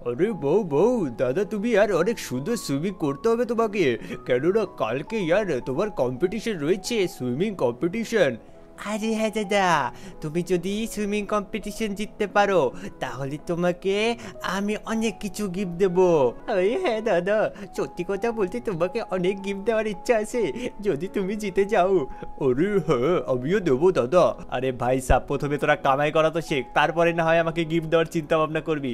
আরে বউ বউ, দাদা তুমি আর অনেক সুন্দর সুইমিং করতে হবে তোমাকে, কেননা কালকে ইয়ার তোমার কম্পিটিশন রয়েছে, সুইমিং কম্পিটিশন। আরে হ্যাঁ দাদা, তুমি যদি সুইমিং কম্পিটিশন জিততে পারো তাহলে তোমাকে আমি অনেক কিছু গিফট দেবো। আরে হ্যাঁ দাদা, সত্যি কথা বলতে তোমাকে অনেক গিফট দেওয়ার ইচ্ছা আছে যদি তুমি জিতে যাও। আরে হ্যাঁ, আমিও দেবো দাদা। আরে ভাই সাব, প্রথমে তোরা কামাই করা তো শেখ, তারপরে না হয় আমাকে গিফট দেওয়ার চিন্তা ভাবনা করবি।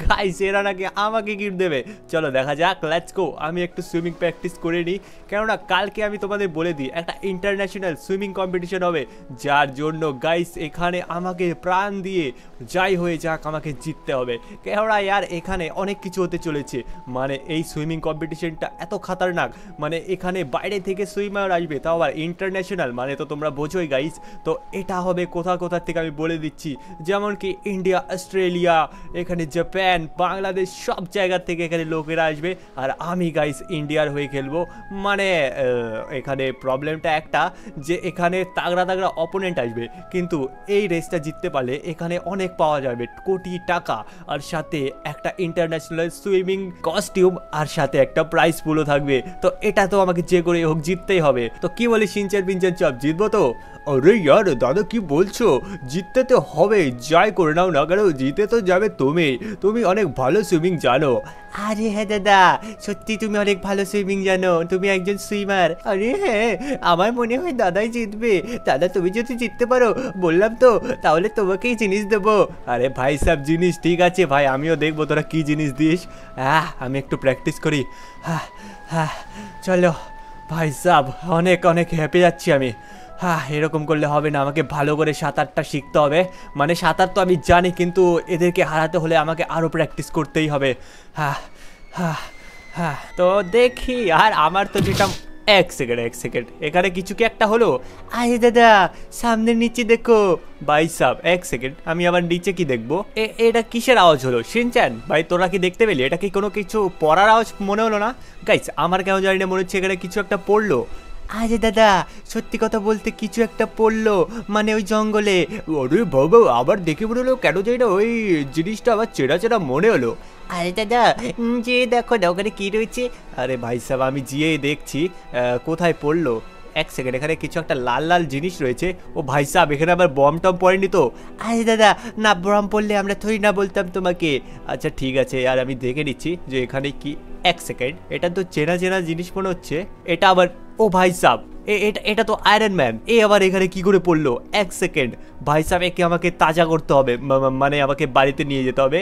গাইস, এরা নাকি আমাকে গিফট দেবে। চলো দেখা যাক, লেটস গো। আমি একটু সুইমিং প্র্যাকটিস করে নিই, কেননা কালকে আমি তোমাদের বলে দিই একটা ইন্টারন্যাশনাল সুইমিং কম্পিটিশন হবে, যার জন্য গাইস এখানে আমাকে প্রাণ দিয়ে যাই হয়ে যাক আমাকে জিততে হবে। কেননা ইয়ার এখানে অনেক কিছু হতে চলেছে, মানে এই সুইমিং কম্পিটিশনটা এত খাতারনাক, মানে এখানে বাইরে থেকে সুইমার আসবে, তাও আবার ইন্টারন্যাশনাল, মানে তো তোমরা বোঝোই গাইস। তো এটা হবে কোথা কোথা থেকে আমি বলে দিচ্ছি, যেমন কি ইন্ডিয়া, অস্ট্রেলিয়া, এখানে জাপান, বাংলাদেশ, সব জায়গা থেকে এখানে লোকেরা আসবে। আর আমি গাইস ইন্ডিয়ার হয়ে খেলবো। মানে এখানে প্রবলেমটা একটা যে এখানে তাগড়া তাগড়া অপোনেন্ট আসবে, কিন্তু এই রেসটা জিততে পারলে এখানে অনেক পাওয়া যাবে, কোটি টাকা, আর সাথে একটা ইন্টারন্যাশনাল সুইমিং কস্টিউম, আর সাথে একটা প্রাইজ পুলও থাকবে। তো এটা তো আমাকে যে করে হোক জিততেই হবে। তো কি বলি সিনচান পিনচান চাপ, জিতবো তো? আরে ইয়ার দাদা, কি বলছো? জিততে তো হবে, যাই করে নাও না কেন, জিতে তো যাবে তুমি। তুমি অনেক ভালো সুইমিং জানো। আরে হ্যাঁ দাদা, সত্যি তুমি অনেক ভালো সুইমিং জানো, তুমি একজন সুইমার। আরে হ্যাঁ, আমার মনে হয় দাদাই জিতবে। দাদা তুমি যদি জিততে পারো বললাম তো, তাহলে তোমাকেই জিনিস দেবো। আরে ভাই সব জিনিস ঠিক আছে ভাই, আমিও দেখবো তোরা কি জিনিস দিস। আমি একটু প্র্যাকটিস করি। চলো ভাই সাব, অনেক অনেক হ্যাপি যাচ্ছি আমি। এরকম করলে হবে না, আমাকে ভালো করে সাঁতারটা শিখতে হবে। মানে সাঁতার তো আমি জানি, কিন্তু এদেরকে হারাতে হলে আমাকে আরও প্র্যাকটিস করতেই হবে। তো দেখি। আর আমার তো যেটা, এক সেকেন্ড, এখানে কিছু কি একটা হলো? আরে দাদা, সামনে নিচে দেখো। ভাই সাব এক সেকেন্ড, আমি আবার নিচে কি দেখবো? এটা কিসের আওয়াজ হলো? শিনচ্যান ভাই, তোরা কি দেখতে পেলি? এটা কি কোনো কিছু পড়ার আওয়াজ মনে হলো না? গাইস, আমার কেন জানি না মনে হচ্ছে এখানে কিছু একটা পড়লো। আরে দাদা, সত্যি কথা বলতে কিছু একটা পড়লো, মানে ওই জঙ্গলে। আরে বাবা, আবার দেখে মনে হলো কেন জানি না ওই জিনিসটা আবার চেনা চেনা মনে হলো। আরে দাদা, যে দেখো না ওখানে কি রয়েছে। আরে ভাই সাহেব, আমি যেয়ে দেখছি কোথায় পড়লো। এক সেকেন্ড, এখানে কিছু একটা লাল লাল জিনিস রয়েছে। ও ভাই সাহেব, এখানে আবার বম টম পড়েনি তো? আরে দাদা না, বম পড়লে আমরা থই না বলতাম তোমাকে। আচ্ছা ঠিক আছে, আর আমি দেখে নিচ্ছি যে এখানে কি। এক সেকেন্ড, এটা তো চেনা চেনা জিনিস মনে হচ্ছে। এটা আবার, ও ভাই সাহেব, এটা তো আয়রন ম্যান। আবার এখানে কি করে পড়লো? এক সেকেন্ড ভাই সাহেব, একে আমাকে তাজা করতে হবে, মানে আমাকে বাড়িতে নিয়ে যেতে হবে।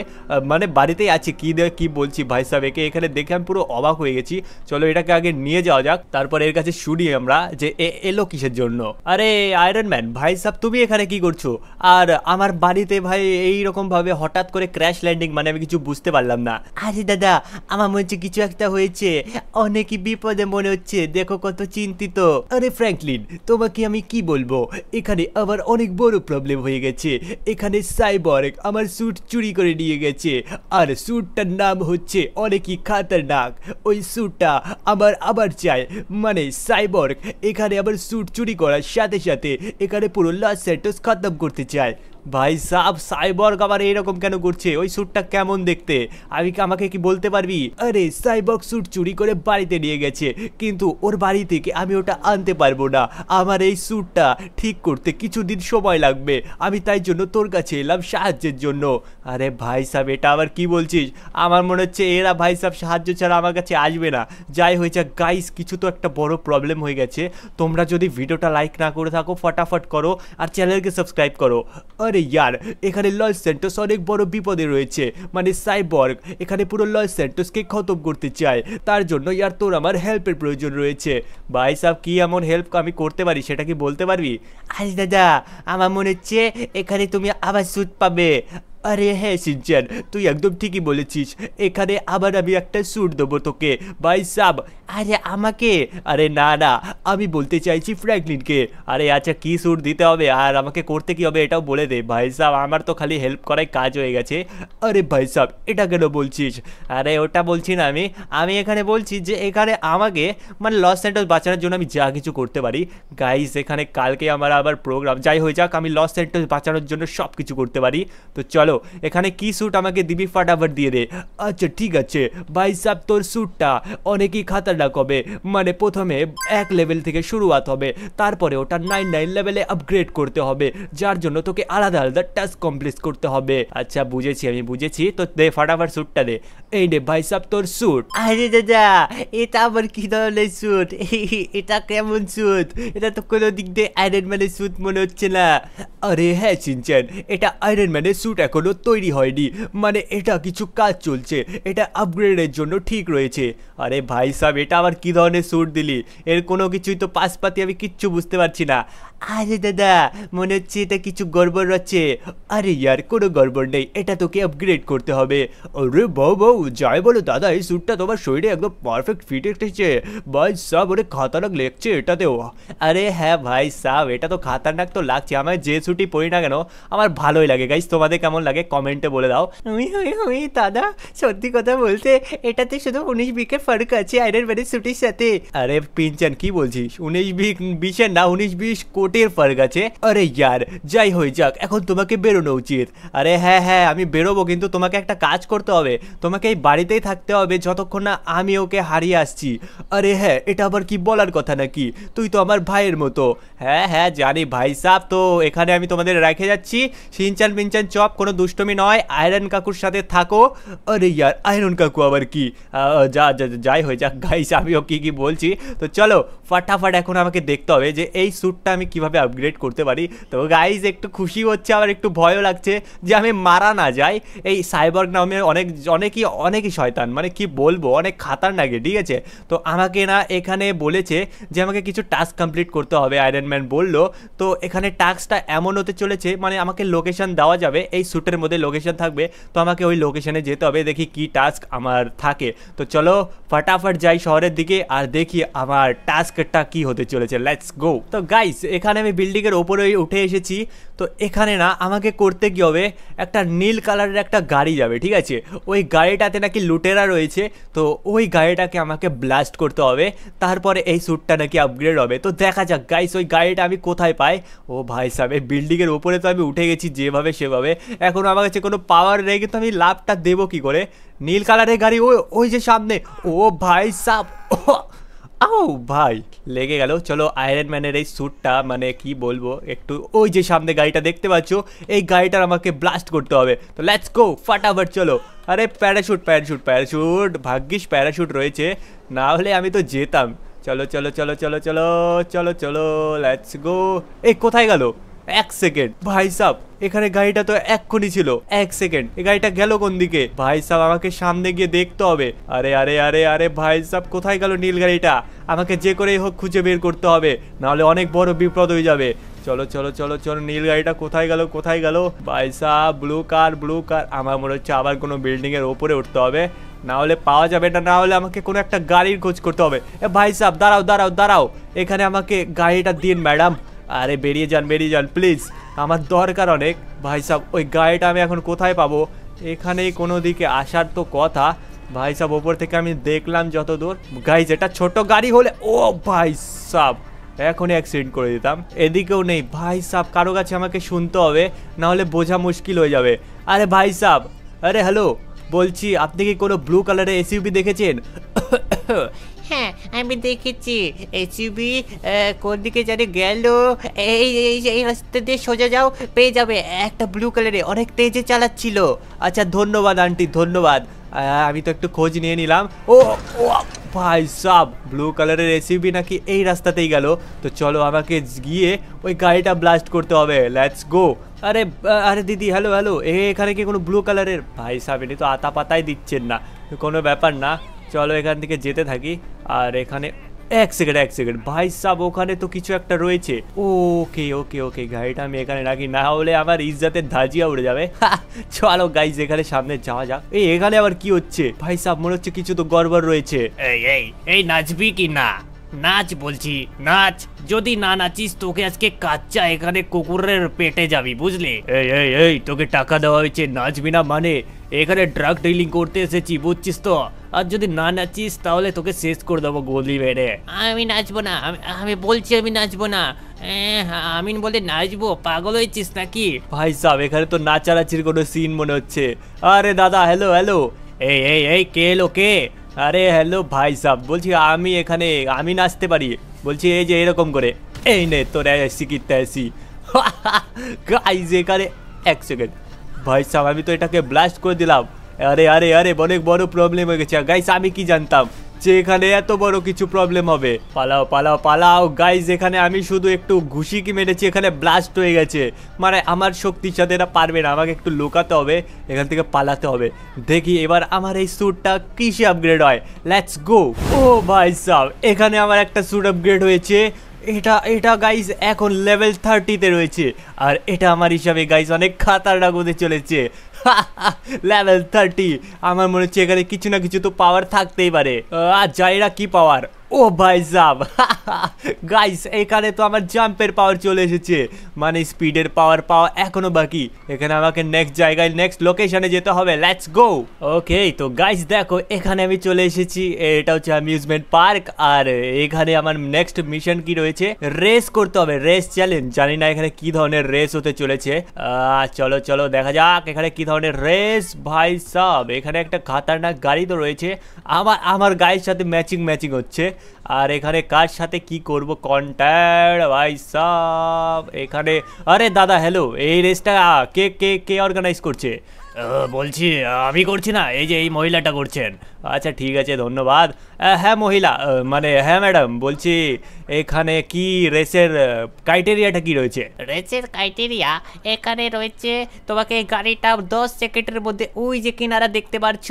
মানে বাড়িতেই আছে, কি বলছি ভাই সাহেব, একে এখানে দেখে আমি পুরো অবাক হয়ে গেছি। চলো এটাকে আগে নিয়ে যাওয়া যাক, তারপর এর কাছে শুনি আমরা যে এলো কিসের জন্য। আরে আয়রন ম্যান ভাই সাহেব, তুমি এখানে কি করছো? আর আমার বাড়িতে ভাই এইরকম ভাবে হঠাৎ করে ক্র্যাশ ল্যান্ডিং, মানে আমি কিছু বুঝতে পারলাম না। আরে দাদা, আমার মনে হচ্ছে কিছু একটা হয়েছে, অনেকই বিপদে মনে হচ্ছে, দেখো কত চিন্তিত। আরে ফ্র্যাঙ্কলিন, তোমাকে আমি কি বলবো, এখানে আবার অনেক বড় প্রবলেম হয়ে গেছে। এখানে সাইবর্গ আমার স্যুট চুরি করে নিয়ে গেছে, আর স্যুটটার নাম হচ্ছে অনেকই খাতারনাক। ওই স্যুটটা আবার চাই, মানে সাইবর্গ এখানে আবার স্যুট চুরি করার সাথে সাথে এখানে পুরো লস স্যান্টোস খতম করতে চায়। ভাই সাব, সাইবর্গ আবার এরকম কেন করছে? ওই স্যুটটা কেমন দেখতে আমাকে কি বলতে পারবি? আরে সাইবর্গ স্যুট চুরি করে বাড়িতে নিয়ে গেছে, কিন্তু ওর বাড়ি থেকে আমি ওটা আনতে পারবো না। আমার এই স্যুটটা ঠিক করতে কিছুদিন সময় লাগবে, আমি তাই জন্য তোর কাছে এলাম সাহায্যের জন্য। আরে ভাই সাব, এটা আবার কি বলছিস? আমার মনে হচ্ছে এরা ভাই সাব সাহায্য ছাড়া আমার কাছে আসবে না। যাই হয়েছে গাইস, কিছু তো একটা বড় প্রবলেম হয়ে গেছে। তোমরা যদি ভিডিওটা লাইক না করে থাকো ফটাফট করো, আর চ্যানেলকে সাবস্ক্রাইব করো। আরে ইয়ার, এখানে লস স্যান্টোস অনেক বড় বিপদে রয়েছে, মানে সাইবর্গ এখানে পুরো লস স্যান্টোসকে খতম করতে চায়। তার জন্য ইয়ার তোর আমার হেল্পের প্রয়োজন রয়েছে। ভাই সাহেব, কি এমন হেল্প আমি করতে পারি সেটা কি বলতে পারবি? আরে দাদা, আমার মনে হচ্ছে এখানে তুমি আবার স্যুট পাবে। আরে হ্যাঁ শিনচ্যান, তুই একদম ঠিকই বলেছিস, এখানে আবার আমি একটা স্যুট দেবো তোকে। ভাই সাব, আরে আমাকে? আরে না না, আমি বলতে চাইছি ফ্র্যাঙ্কলিনকে। আরে আচ্ছা, কি স্যুট দিতে হবে আর আমাকে করতে কি হবে এটাও বলে দে। ভাই সাব, আমার তো খালি হেল্প করাই কাজ হয়ে গেছে। আরে ভাই সাব, এটা কেন বলছিস? আরে ওটা বলছি না, আমি এখানে বলছি যে এখানে আমাকে মানে লস স্যান্টোস বাঁচানোর জন্য আমি যা কিছু করতে পারি। গাইস, এখানে কালকে আমার আবার প্রোগ্রাম, যাই হয়ে যাক আমি লস স্যান্টোস বাঁচানোর জন্য সব কিছু করতে পারি। তো চলো হ্যালো এখানে কি স্যুট আমাকে দিবি ফাটাফাট দিয়ে দে। আচ্ছা ঠিক আছে ভাই সাহেব, তোর স্যুটটা অনেকই খাতারনাক হবে, মানে প্রথমে 1 লেভেল থেকে শুরুয়াত হবে, তারপরে ওটা 99 লেভেলে আপগ্রেড করতে হবে, যার জন্য তোকে আলাদা আলাদা টাস্ক কমপ্লিট করতে হবে। আচ্ছা বুঝেছি, আমি বুঝেছি, তো দে ফাটাফাট স্যুটটা দে। এই নে ভাই সাহেব তোর স্যুট। আরে দাদা এটা আবার কি ধরনের স্যুট, এটা কেমন স্যুট? এটা তো কোনো দিক দিয়ে আয়রন ম্যানের স্যুট মনে হচ্ছে না। আরে হ্যাঁ চিনচেন, এটা আয়রন ম্যানের স্যুট এখনো তৈরি হয়নি, মানে এটা কিছু কাজ চলছে, এটা আপগ্রেডের জন্য ঠিক রয়েছে। আরে ভাই সাহেব এটা আবার কি ধরনের স্যুট দিলি? এর কোনো কিছুই তো পাশপাতি আমি কিচ্ছু বুঝতে পারছি না। আরে দাদা মনে হচ্ছে এটা কিছু গড়বড় আছে। আরে ইয়ার কোনো গড়বড় নেই, এটা তোকে আপগ্রেড করতে হবে। আরে বউ বউ যাই বলো দাদা, এই স্যুটটা তোমার শরীরে একদম পারফেক্ট ফিট এসেছে ভাই সাহেব, ওরে খাতারনাক লাগছে এটাতেও। আরে হ্যাঁ ভাই সাহেব এটা তো খাতারনাক তো লাগছে, আমার যে স্যুটই পরি না কেন আমার ভালোই লাগে। গাইস তোমাদের কেমন লাগে কমেন্টে বলে দাও। ওই দাদা সত্যি কথা বলতে এটাতে শুধু 19-20 ফার্ক আছে আয়রন ম্যানের স্যুটের সাথে। আরে পিনচান কি বলছিস, 19-20 না 19-20 কোটির ফার্ক আছে। আরে ইয়ার যাই হয়ে যাক, এখন তোমাকে বেরোনো উচিত। আরে হ্যাঁ হ্যাঁ আমি বেরোবো, কিন্তু তোমাকে একটা কাজ করতে হবে, তোমাকে এই বাড়িতেই থাকতে হবে যতক্ষণ না আমি ওকে হারিয়ে আসছি। আরে হ্যাঁ এটা আবার কি বলার কথা নাকি, তুই তো আমার ভাইয়ের মতো। হ্যাঁ হ্যাঁ জানি ভাই সাহেব, তো এখানে আমি তোমাদের রেখে যাচ্ছি। সিনচান পিনচান চপ কোনো দুষ্টমি নয়, আয়রন কাকুর সাথে থাকো। আরে ইয়ার আয়রন কাকু আবার কি, যাই হয়ে যাক গাইস, আমিও কি বলছি। তো চলো ফাটাফাট এখন আমাকে দেখতে হবে যে এই স্যুটটা আমি কিভাবে আপগ্রেড করতে পারি। তো গাইস একটু খুশি হচ্ছে আবার একটু ভয়ও লাগছে যে আমি মারা না যাই। এই সাইবর্গ নামে অনেকই শয়তান, মানে কি বলবো অনেক খাতারনাক, ঠিক আছে। তো আমাকে না এখানে বলেছে যে আমাকে কিছু টাস্ক কমপ্লিট করতে হবে, আয়রন ম্যান বললো। তো এখানে টাস্কটা এমন হতে চলেছে, মানে আমাকে লোকেশন দেওয়া যাবে, এই স্যুটের মধ্যে লোকেশন থাকবে, তো আমাকে ওই লোকেশনে যেতে হবে, দেখি কি টাস্ক আমার থাকে। তো চলো ফটাফট যাই শহরের দিকে আর দেখি আমার টাস্কটা কি হতে চলেছে। Let's go. তো গাইস এখানে আমি বিল্ডিং এর ওপরে উঠে এসেছি। তো এখানে না আমাকে করতে কি হবে, একটা নীল কালারের একটা গাড়ি যাবে, ঠিক আছে। ওই গাড়িটাতে নাকি লুটেরা রয়েছে, তো ওই গাড়িটাকে আমাকে ব্লাস্ট করতে হবে, তারপরে এই স্যুটটা নাকি আপগ্রেড হবে। তো দেখা যাক গাইস ওই গাড়িটা আমি কোথায় পাই। ও ভাই সাহেব এই বিল্ডিং এর উপরে তো আমি উঠে গেছি যেভাবে সেভাবে, এখন আমার কাছে কোনো পাওয়ার নেই, কিন্তু আমি লাভটা দেবো কি করে? নীল কালারের গাড়ি ওই যে সামনে। ও ভাই সাহেব আও ভাই লেগে গেল। চলো আয়রন ম্যানের এই স্যুটটা মানে কি বলবো, একটু ওই যে সামনে গাড়িটা দেখতে পাচ্ছ, এই গাড়িটার আমাকে ব্লাস্ট করতে হবে। তো লেটস গো ফাটাফাট চলো। আরে প্যারাশুট প্যারাশুট প্যারাশুট, ভাগ্যিস প্যারাশুট রয়েছে, না হলে আমি তো যেতাম। চলো চলো চলো চলো চলো চলো চলো লেটস গো। এই কোথায় গেল? 1 সেকেন্ড ভাই সাহেব, এখানে গাড়িটা তো এক্ষুনি ছিল। 1 সেকেন্ড, এই গাড়িটা গেল কোন দিকে? ভাই সাহেব আমাকে সামনে গিয়ে দেখতে হবে। আরে আরে আরে আরে ভাই সাহেব কোথায় গেল নীল গাড়িটা? আমাকে যে করেই হোক খুঁজে বের করতে হবে, নাহলে অনেক বড় বিপদ হয়ে যাবে। চলো চলো চলো চলো নীল গাড়িটা কোথায় গেল কোথায় গেল? ভাই সাহেব ব্লু কার ব্লু কার, আমার মনে হচ্ছে আবার কোনো বিল্ডিং এর ওপরে উঠতে হবে, না হলে পাওয়া যাবে না, না হলে আমাকে কোনো একটা গাড়ির খোঁজ করতে হবে। এ ভাই সাহেব দাঁড়াও দাঁড়াও দাঁড়াও, এখানে আমাকে গাড়িটা দিন ম্যাডাম। আরে বেরিয়ে যান প্লিজ, আমার দরকার অনেক। ভাই সাহেব ওই গাড়িটা আমি এখন কোথায় পাবো? এখানেই কোনো দিকে আসার তো কথা। ভাই সাহেব ওপর থেকে আমি দেখলাম যত দূর, গাইজ এটা ছোট গাড়ি হলে, ও ভাই সাহেব এখনই অ্যাক্সিডেন্ট করে দিতাম। এদিকেও নেই ভাই সাহেব, কারো কাছে আমাকে শুনতে হবে, না হলে বোঝা মুশকিল হয়ে যাবে। আরে ভাই সাহেব, আরে হ্যালো, বলছি আপনি কি কোনো ব্লু কালারের এসইউভি দেখেছেন? হ্যাঁ আমি দেখেছি এসইউভি কোন দিকে জানি গেল, এই রাস্তা দিয়ে সোজা যাও পেয়ে যাবে, একটা ব্লু কালারে অনেক তেজে চালাচ্ছিল। আচ্ছা ধন্যবাদ আন্টি ধন্যবাদ, আমি তো একটু খোঁজ নিয়ে নিলাম। ও ভাই সাব ব্লু কালারের এসইউভি নাকি এই রাস্তাতেই গেল। তো চলো আমাকে গিয়ে ওই গাড়িটা ব্লাস্ট করতে হবে। Let's go. আরে আরে দিদি হ্যালো হ্যালো, এখানে কি কোনো ব্লু কালারের? ভাই সাহেব এটি তো আতা পাতাই দিচ্ছেন না, কোনো ব্যাপার না, চলো এখান থেকে যেতে থাকি। আর এখানে এক সেকেন্ড ভাই সাহেব ওখানে তো কিছু একটা রয়েছে। ওকে ওকে ওকে গাড়িটা আমি এখানে রাখি, না হলে আমার ইজ্জতের ধাজিয়া উড়ে যাবে। চলো গাইজ এখানে সামনে যাওয়া যাক। এখানে আবার কি হচ্ছে? ভাই সাহেব মনে হচ্ছে কিছু তো গড়বড় রয়েছে। এই নাচবি কি না? নাচ বলছি নাচ, যদি না নাচিস তোকে আজকে কাচ্চা এখানে কুকুরের পেটে যাবি বুঝলি। এই তোকে টাকা দেওয়া হয়েছে, নাচবি না মানে? এখানে ড্রাগ ডিলিং করতে এসেছি বুঝছিস তো, আর যদি না নাচিস তাহলে তোকে শেষ করে দেবো গলি মেরে। আমি নাচবো না, আমি বলছি আমি নাচবো না। আমিন বলে নাচবো, পাগল হয়েছিস নাকি? ভাই সাহেব এখানে তো নাচানাচির কোনো সিন মনে হচ্ছে। আরে দাদা, হ্যালো হ্যালো, এই এই এই কে এলো কে? আরে হ্যালো ভাই সাহেব, বলছি আমি এখানে আমি নাচতে পারি, বলছি এই যে এরকম করে, এই নে তোর এসি কি তেসি। গাইজ এখানে এক সেকেন্ড, ভাই সাহেব আমি তো এটাকে ব্লাস্ট করে দিলাম। আরে আরে আরে অনেক বড় প্রবলেম হয়ে গেছে গাইস, আমি কি জানতাম যে এখানে এত বড় কিছু প্রবলেম হবে। পালাও পালাও পালাও গাইস, এখানে আমি শুধু একটু ঘুষি কি মেরেছি, এখানে ব্লাস্ট হয়ে গেছে। মানে আমার শক্তির সাথে এটা পারবে না, আমাকে একটু লুকাতে হবে, এখান থেকে পালাতে হবে। দেখি এবার আমার এই স্যুটটা কিসে আপগ্রেড হয়। Let's go. ও ভাই সাহেব এখানে আমার একটা স্যুট আপগ্রেড হয়েছে। এটা এটা গাইজ এখন লেভেল 30-তে রয়েছে, আর এটা আমার হিসাবে গাইজ অনেক খাতারনাক হতে চলেছে। লেভেল 30, আমার মনে হচ্ছে এখানে কিছু না কিছু তো পাওয়ার থাকতেই পারে। আচ্ছা এরা কি পাওয়ার? ও ভাই সাব, গাইস এখানে তো আমার জাম্পের পাওয়ার চলে এসেছে, মানে স্পিডের পাওয়ার পাওয়া এখনো বাকি। এখানে আমাকে নেক্সট জায়গায় নেক্সট লোকেশনে যেতে হবে। Let's go. ওকে তো গাইস দেখো এখানে আমি চলে এসেছি, এটা হচ্ছে অ্যামিউজমেন্ট পার্ক। আর এখানে আমার নেক্সট মিশন কি রয়েছে, রেস করতে হবে, রেস চ্যালেঞ্জ। জানি না এখানে কি ধরনের রেস হতে চলেছে। চলো চলো দেখা যাক এখানে কি ধরনের রেস। ভাই সাব এখানে একটা খাতারনাক গাড়ি তো রয়েছে, আমার গাড়ির সাথে ম্যাচিং ম্যাচিং হচ্ছে। আর এখানে কার সাথে কি করব কন্ট্যাক্ট ভাই সাব এখানে। আরে দাদা হ্যালো, এই রেসটা কে কে কে অর্গানাইজ করছে? বলছি আমি করছি না, এই যে এই মহিলাটা করছেন। আচ্ছা ঠিক আছে ধন্যবাদ। হ্যাঁ মহিলা, মানে হ্যাঁ ম্যাডাম, বলছি এখানে কি রেসের ক্রাইটেরিয়াটা কি রয়েছে? রেসের ক্রাইটেরিয়া এখানে রয়েছে, তোমাকে গাড়িটা 10 সেকেন্ডের মধ্যে ওই যে কিনারা দেখতে পাচ্ছ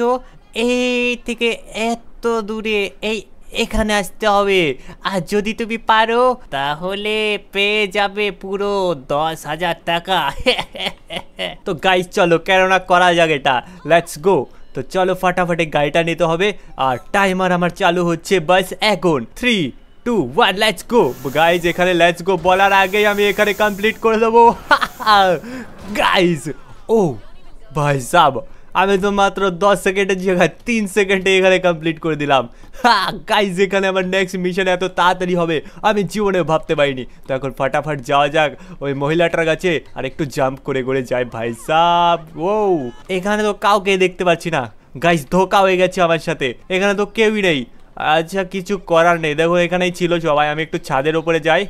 এই থেকে এত দূরে এই এখানে আসতে হবে। আর যদি তুমি পারো তাহলে পেয়ে যাবে পুরো 10,000 টাকা। তো গাইস চলো কেননা করা যাক এটা, লেটস গো। তো চলো ফাটাফাটি গাড়িটা নিতে হবে, আর টাইমার আমার চালু হচ্ছে বাস এখন 3, 2, 1 লেটস গো। গাইস এখানে লেটস গো বলার আগেই আমি এখানে কমপ্লিট করে দেবো। গাইস ও ভাই সাব, আমি তো মাত্র 10 সেকেন্ডের জায়গায় 3 সেকেন্ডে এখানে কমপ্লিট করে দিলাম। গাইজ এখানে আমার নেক্সট মিশন এত তাড়াতাড়ি হবে আমি জীবনে ভাবতে পারিনি। তো এখন ফাটাফাট যাওয়া যাক ওই মহিলাটার কাছে, আর একটু জাম্প করে করে যাই। ভাই সাব ও এখানে তো কাউকে দেখতে পাচ্ছি না গাইজ, ধোকা হয়ে গেছে আমার সাথে, এখানে তো কেউই নেই। আচ্ছা কিছু করার নেই, দেখো এখানেই ছিল সবাই, আমি একটু ছাদের ওপরে যাই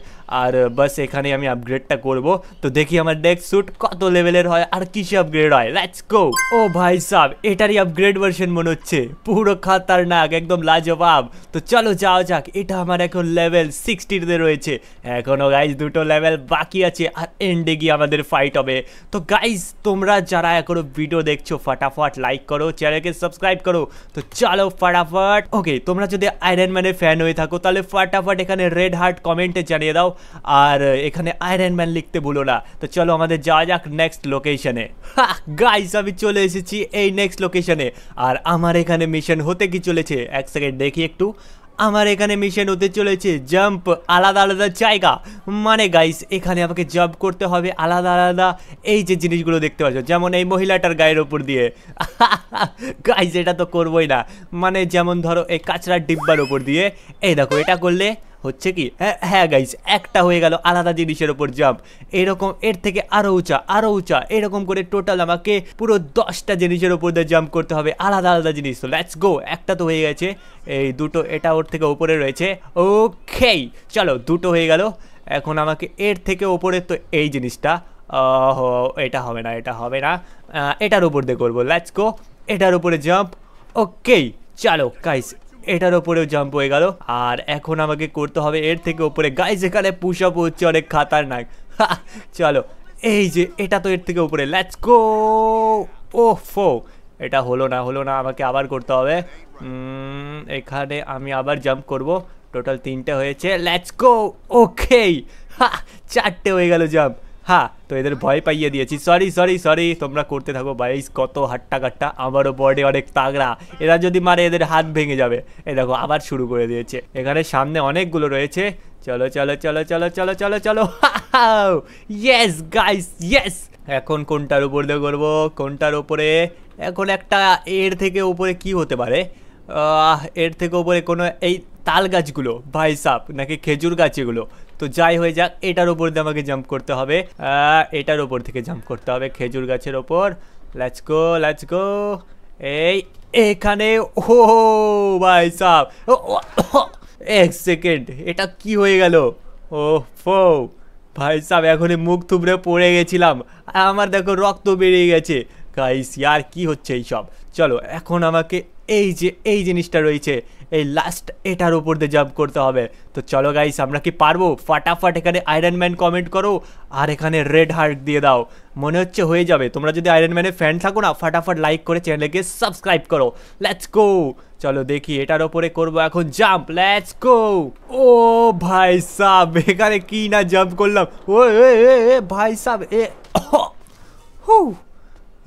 আর বাস এখানে আমি আপগ্রেডটা করব। তো দেখি আমার নেক্সট স্যুট কত লেভেলের হয় আর কিসে আপগ্রেড হয়। Let's go. ও ভাই সাব এটারই আপগ্রেড ভার্সন মনে হচ্ছে, পুরো খাতারনাক একদম লাজবাব। তো চলো যাওয়া যাক, এটা আমার এখন লেভেল 60-তে রয়েছে, এখনো গাইজ দুটো লেভেল বাকি আছে আর এন্ডে গিয়ে আমাদের ফাইট হবে। তো গাইজ তোমরা যারা এখনো ভিডিও দেখছো ফাটাফাট লাইক করো, চ্যানেলকে সাবস্ক্রাইব করো। তো চলো ফাটাফাট। ওকে তোমরা যদি আয়রন ম্যানের ফ্যান হয়ে থাকো তাহলে ফাটাফাট এখানে রেড হার্ট কমেন্টে জানিয়ে দাও, আর এখানে আয়রন ম্যান লিখতে ভুলো না। তো চলো আমাদের যাওয়া যাক নেক্সট লোকেশনে। গাইস আমি চলে এসেছি এই নেক্সট লোকেশনে, আর আমার এখানে মিশন হতে কি চলেছে এক সেকেন্ড দেখি একটু। আমার এখানে মিশন হতে চলেছে জাম্প আলাদা আলাদা জায়গা, মানে গাইস এখানে আমাকে জাম্প করতে হবে আলাদা আলাদা এই যে জিনিসগুলো দেখতে পাচ্ছ, যেমন এই মহিলাটার গায়ের ওপর দিয়ে। গাইস এটা তো করবোই না, মানে যেমন ধরো এই কাঁচরার ডিব্বার ওপর দিয়ে, এই দেখো এটা করলে হচ্ছে কি, হ্যাঁ গাইস একটা হয়ে গেল আলাদা জিনিসের ওপর জাম্প। এরকম এর থেকে আরো উঁচা এরকম করে টোটাল আমাকে পুরো 10টা জিনিসের ওপর দিয়ে জাম্প করতে হবে আলাদা আলাদা জিনিস। তো লেটস গো। একটা তো হয়ে গেছে, এই দুটো এটা ওর থেকে উপরে রয়েছে। ওকে চলো দুটো হয়ে গেল, এখন আমাকে এর থেকে ওপরে তো এই জিনিসটা, এটা হবে না এটার উপর দিয়ে করবো। লেটস গো, এটার উপরে জাম্প। ওকে চলো গাইস এটার ওপরেও জাম্প হয়ে গেল, আর এখন আমাকে করতে হবে এর থেকে ওপরে। গাইস এখানে পুশ আপ হচ্ছে অনেক খাতারনাক। চলো এই যে এটা তো এর থেকে উপরে। Let's go. ওফো এটা হলো না, আমাকে আবার করতে হবে। এখানে আমি আবার জাম্প করব, টোটাল 3টে হয়েছে। Let's go. ওকে 4টে হয়ে গেল জাম্প। হ্যাঁ তো এদের ভয় পাইয়ে দিয়েছি, সরি তোমরা করতে থাকো। বাইস কত হাট্টা কাট্টা, আমারও বডি অনেক তাগড়া, এরা যদি মারে এদের হাত ভেঙে যাবে। এই দেখো আবার শুরু করে দিয়েছে, এখানে সামনে অনেকগুলো রয়েছে। চলো ইয়েস গাইস ইয়েস। এখন কোনটার উপর দিয়ে করবো, কোনটার উপরে? এখন একটা এর থেকে উপরে কি হতে পারে, এর থেকে উপরে কোনো এই তাল গাছগুলো ভাই সাপ নাকি খেজুর গাছ, এগুলো তো যাই হয়ে যাক, এটার ওপর দিয়ে আমাকে জাম্প করতে হবে, এটার ওপর থেকে জাম্প করতে হবে, খেজুর গাছের ওপর। Let's go let's go. এই এখানে, ও ভাই সাব, এক সেকেন্ড, এটা কি হয়ে গেল? ও ফো ভাই সাব, এখনই মুখ থুবড়ে পড়ে গেছিলাম, আমার দেখো রক্ত বেরিয়ে গেছে। গাইস ইয়ার কি হচ্ছে এইসব? চলো এখন আমাকে এই যে এই জিনিসটা রয়েছে, এই লাস্ট এটার উপর দিয়ে জাম্প করতে হবে। তো চলো গাইস, আমরা কি পারবো? ফাটাফাট এখানে আয়রন ম্যান কমেন্ট করো আর এখানে রেড হার্ট দিয়ে দাও, মনে হচ্ছে হয়ে যাবে। তোমরা যদি আয়রন ম্যানের ফ্যান থাকো না, ফাটাফাট লাইক করে চ্যানেলকে সাবস্ক্রাইব করো। লেটস গো, চলো দেখি এটার ওপরে করবো এখন জাম্প। Let's go. ও ভাই সাব, এখানে কি না জাম্প করলাম। ও ভাই সাব, হু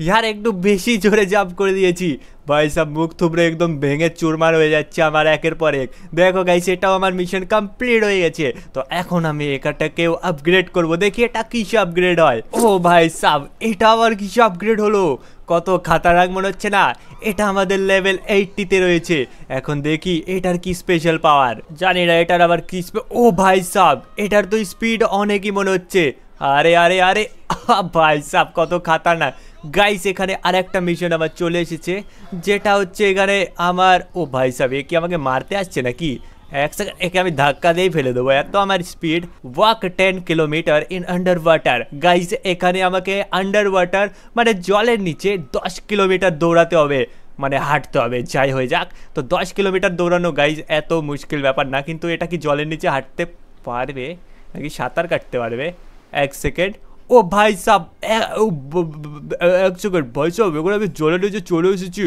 ইয়ার একটু বেশি জোরে জাম্প করে দিয়েছি ভাই সাব, মুখ থুবড়ে একদম ভেঙে চুরমার হয়ে যাচ্ছে আমার একের পর এক। দেখো গাইস, এটাও আমার মিশন কমপ্লিট হয়ে গেছে। তো এখন আমি এটাকেও আপগ্রেড করব, দেখি এটা কিসে আপগ্রেড হয়। ও ভাই সাব, এটা আবার কিসে আপগ্রেড হলো? কত খাতারনাক মনে হচ্ছে না? এটা আমাদের লেভেল 80-তে রয়েছে। এখন দেখি এটার কি স্পেশাল পাওয়ার, জানি না এটার আবার কি। ও ভাই সাব, এটার তো স্পিড অনেকই মনে হচ্ছে। আরে আরে আরে ভাই সাব, কত খাতারনাক। গাইস এখানে আরেকটা মিশন আমার চলে এসেছে, যেটা হচ্ছে এখানে আমার, ও ভাই সাহেব, এ কি আমাকে মারতে আসছে নাকি? এক সেকেন্ড, একে আমি ধাক্কা দিয়ে ফেলে দেবো, এত আমার speed. Walk 10 kilometre in under water. Guys এখানে আমাকে আন্ডার ওয়াটার মানে জলের নিচে 10 কিলোমিটার দৌড়াতে হবে, মানে হাঁটতে হবে। যাই হয়ে যাক, তো 10 কিলোমিটার দৌড়ানো গাইস এত মুশকিল ব্যাপার না, কিন্তু এটা কি জলের নিচে হাঁটতে পারবে নাকি সাঁতার কাটতে পারবে? এক সেকেন্ড, ও ভাই সাব, এক সেকেন্ড ভাই সাব, এগুলো আমি জলের নিচে চলে এসেছি।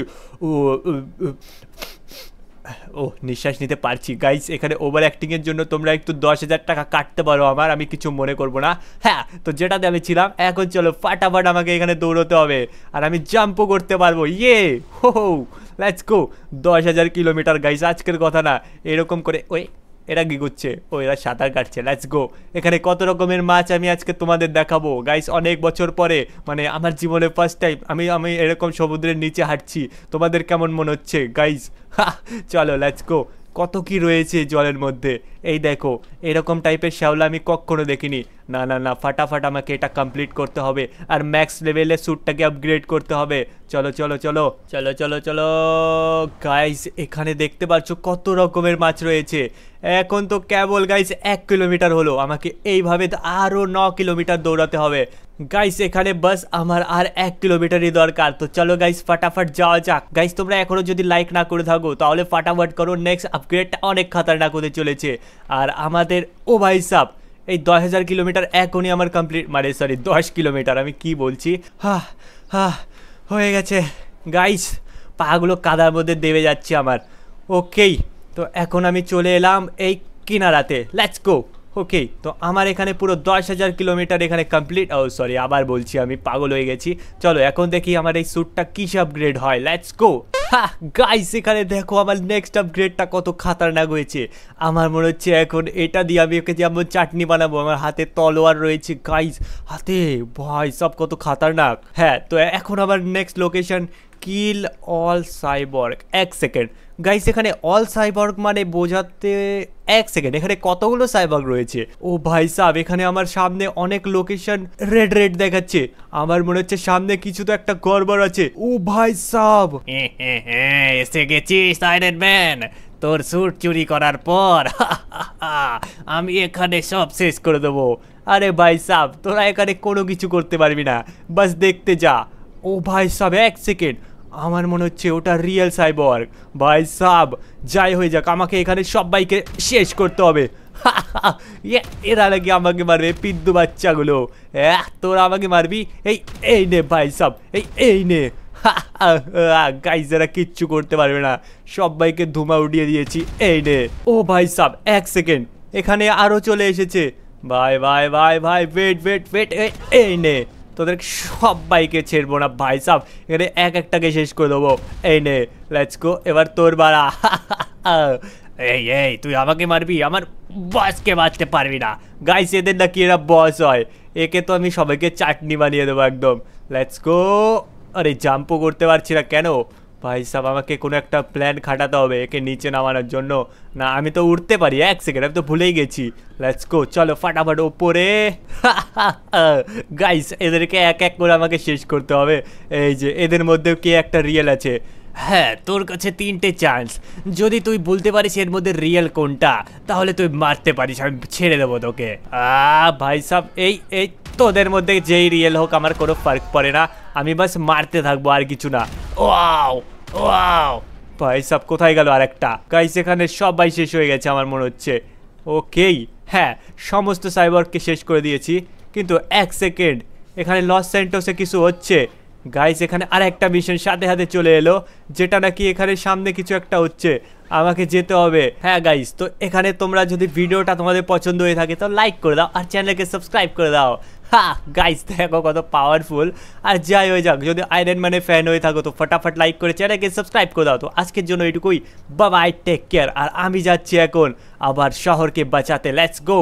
ও নিঃশ্বাস নিতে পারছি। গাইস এখানে ওভার অ্যাক্টিংয়ের জন্য তোমরা একটু 10,000 টাকা কাটতে পারো আমার, আমি কিছু মনে করবো না। হ্যাঁ, তো যেটাতে আমি ছিলাম, এখন চলো ফাটাফাট আমাকে এখানে দৌড়তে হবে আর আমি জাম্পও করতে পারবো। ইয়ে হো, লেটস গো। 10,000 কিলোমিটার গাইস, আজকের কথা না। এরকম করে, ওই এরা কি করছে? ও এরা সাঁতার কাটছে। Let's go. এখানে কত রকমের মাছ আমি আজকে তোমাদের দেখাবো গাইস, অনেক বছর পরে, মানে আমার জীবনে ফার্স্ট টাইম আমি এরকম সমুদ্রের নিচে হাঁটছি। তোমাদের কেমন মনে হচ্ছে গাইস? চলো লেটস গো। কত কি রয়েছে জলের মধ্যে, এই দেখো, এরকম টাইপের শ্যাওলা আমি কখনো দেখিনি। না না না, ফাটাফাট আমাকে এটা কমপ্লিট করতে হবে আর ম্যাক্স লেভেলের স্যুটটাকে আপগ্রেড করতে হবে। চলো চলো চলো চলো চলো চলো গাইস, এখানে দেখতে পাচ্ছ কত রকমের মাছ রয়েছে। এখন তো কেবল গাইস 1 কিলোমিটার হলো, আমাকে এইভাবে আরও 9 কিলোমিটার দৌড়াতে হবে গাইস। এখানে বাস আমার আর 1 কিলোমিটারই দরকার। তো চলো গাইস ফাটাফাট যাওয়া যাক। গাইস তোমরা এখনো যদি লাইক না করে থাকো তাহলে ফাটাফাট করো, নেক্সট আপগ্রেডটা অনেক খাতারনাক হতে চলেছে। আর আমাদের, ও ভাই সাব, এই 10,000 কিলোমিটার এখনই আমার কমপ্লিট, মানে সরি 10 কিলোমিটার, আমি কি বলছি, হয়ে গেছে গাইস। পাগুলো কাদার মধ্যে দেবে যাচ্ছে আমার। ওকেই, তো এখন আমি চলে এলাম এই কিনারাতে। Let's go. ওকে, তো আমার এখানে পুরো 10,000 কিলোমিটার এখানে কমপ্লিট। ও সরি, আবার বলছি, আমি পাগল হয়ে গেছি। চলো এখন দেখি আমার এই স্যুটটা কিসে আপগ্রেড হয়। Let's go. গাইস এখানে দেখো আমার নেক্সট আপগ্রেডটা কত খাতারনাক হয়েছে। আমার মনে হচ্ছে এখন এটা দিয়ে আমি ওকে যেমন চাটনি বানাবো। আমার হাতে তলোয়ার রয়েছে গাইস, হাতে ভাই সব কত খাতারনাক। হ্যাঁ, তো এখন আমার নেক্সট লোকেশন কিল অল সাইবর্গ। এক সেকেন্ড গাইস, এখানে অল সাইবর্গ মানে বোঝাতে, এক সেকেন্ড, এখানে কতগুলো সাইবর্গ রয়েছে? ও ভাই সাব, এখানে আমার সামনে অনেক লোকেশন রেড রেড দেখাচ্ছে। আমার মনে হচ্ছে সামনে কিছু তো একটা গড়বড় আছে। ও ভাই সাব, এসে গেছিস আয়রন ম্যান, তোর স্যুট চুরি করার পর আমি এখানে সব শেষ করে দেবো। আরে ভাই সাব, তোরা এখানে কোনো কিছু করতে পারবি না, বাস দেখতে যা। ও ভাই সাব, এক সেকেন্ড, আমার মনে হচ্ছে ওটা রিয়েল সাইবর্গ। ভাই সাব, যাই হয়ে যাক, আমাকে এখানে সবাইকে শেষ করতে হবে। এরা নাকি আমাকে মারবে, পিদ্দু বাচ্চাগুলো। তোরা আমাকে মারবি? এই নে ভাই সাব, এই নে। গাইস এরা কিচ্ছু করতে পারবে না, সবাইকে ধুমা উড়িয়ে দিয়েছি। এই নে। ও ভাই সাব, এক সেকেন্ড, এখানে আরো চলে এসেছে। ভাই ভাই ভাই ভাই, ওয়েট ওয়েট ওয়েট, এই নে। তোদের সবাইকে ছেড়বো না ভাই সাব, এখানে এক একটাকে শেষ করে দেবো। এই নে, লেটস গো। এবার তোর বাড়া। এই তুই আমাকে মারবি, আমার বসকে মারতে পারবি না। গাইস এদের নাকি এরা বস হয়, একে তো আমি সবাইকে চাটনি বানিয়ে দেবো একদম। Let's go. আরে জাম্পও করতে পারছি না কেন? ভাই সাহেব আমাকে কোনো একটা প্ল্যান খাটাতে হবে একে নিচে নামানোর জন্য। না আমি তো উঠতে পারি, এক সেকেন্ড আমি তো ভুলেই গেছি। লেটস গো, চলো ফাটাফাট ওপরে। গাইস এদেরকে এক এক করে আমাকে শেষ করতে হবে। এই যে এদের মধ্যেও কে একটা রিয়েল আছে। হ্যাঁ, তোর কাছে 3টে চান্স। যদি তুই বলতে পারিস এর মধ্যে রিয়েল কোনটা, তাহলে তুই মারতে পারিস, আমি ছেড়ে দেবো তোকে। ভাই সাহেব এই এই তোদের মধ্যে যেই রিয়েল হোক আমার কোনো ফার্ক পড়ে না, আমি বাস মারতে থাকবো আর কিছু না। ওয়াও ওয়াও, ভাই সাহেব কোথায় গেল আরেকটা? গাইস এখানে সবাই শেষ হয়ে গেছে আমার মনে হচ্ছে। ওকেই, হ্যাঁ সমস্ত সাইবরকে শেষ করে দিয়েছি, কিন্তু এক সেকেন্ড, এখানে লস স্যান্টোসে কিছু হচ্ছে। গাইস এখানে আর একটা মিশন সাথে সাথে চলে এলো, যেটা নাকি এখানে সামনে কিছু একটা হচ্ছে, আমাকে যেতে হবে। হ্যাঁ গাইস, তো এখানে তোমরা যদি ভিডিওটা তোমাদের পছন্দ হয়ে থাকে তো লাইক করে দাও আর চ্যানেলকে সাবস্ক্রাইব করে দাও। হ্যাঁ গাইস দেখো কত পাওয়ারফুল। আর যাই হয়ে যাক, যদি আয়রন ম্যানের ফ্যান হয়ে থাকো তো ফটাফট লাইক করে চ্যানেলকে সাবস্ক্রাইব করে দাও। তো আজকের জন্য এটুকুই, বাই বাই, টেক কেয়ার। আর আমি যাচ্ছি এখন আবার শহরকে বাঁচাতে, লেটস গো।